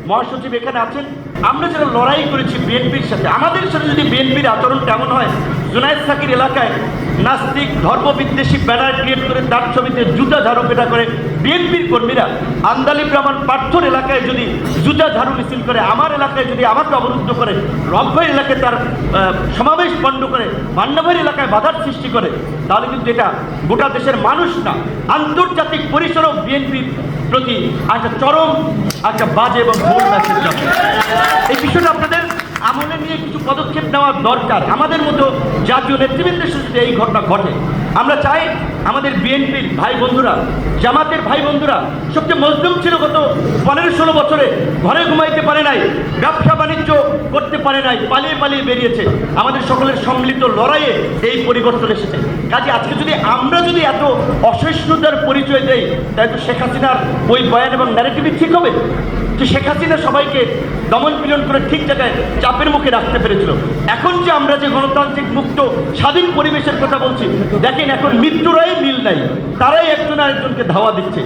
মহাসচিব এখানে আছেন, আমরা যারা লড়াই করেছি বিএনপির সাথে, আমাদের সাথে যদি বিএনপির আচরণ কেমন হয়, জুনায়েদ সাকির এলাকায় নাস্তিক ধর্মবিদ্বেষী ব্যানার ক্রিয়েট করে তার ছবিতে জুতা ঝাড়ু পেটা করে বিএনপির কর্মীরা, আন্দালিব রহমান পার্থর এলাকায় যদি জুতা ঝাড়ু মিছিল করে, আমার এলাকায় যদি আমাকে অবরুদ্ধ করে, রব্বের এলাকায় তার সমাবেশ বন্ধ করে, মান্নাভাইয়ের এলাকায় বাধার সৃষ্টি করে, তাহলে কিন্তু এটা গোটা দেশের মানুষ না, আন্তর্জাতিক পরিসরও বিএনপির প্রতি একটা চরম একটা বাজে এবং ভুল মেসেজ যাবে। এই বিষয়টা আপনাদের আমলে নিয়ে কিছু পদক্ষেপ নেওয়া দরকার। আমাদের মতো জাতীয় নেতৃবৃন্দের সাথে এই ঘটনা ঘটে। আমরা চাই আমাদের বিএনপির ভাই বন্ধুরা, জামাতের ভাই বন্ধুরা সবচেয়ে মজলুম ছিল গত 15-16 বছরে, ঘরে ঘুমাইতে পারে নাই, ব্যবসা বাণিজ্য করতে পারে নাই, পালিয়ে পালিয়ে বেরিয়েছে। আমাদের সকলের সম্মিলিত লড়াইয়ে এই পরিবর্তন এসেছে। কাজে আজকে আমরা যদি এত অসহিষ্ণুতার পরিচয় দেই, তাই তো শেখ হাসিনার ওই বয়ান এবং ন্যারেটিভই ঠিক হবে যে শেখ হাসিনা সবাইকে দমন পীড়ন করে ঠিক জায়গায় চাপের মুখে রাখতে পেরেছিল। এখন যে আমরা যে গণতান্ত্রিক মুক্ত স্বাধীন পরিবেশের কথা বলছি, দেখেন এখন মৃত্যুরাই মিল নাই, তারাই একজন আরেকজনকে ধাওয়া দিচ্ছে।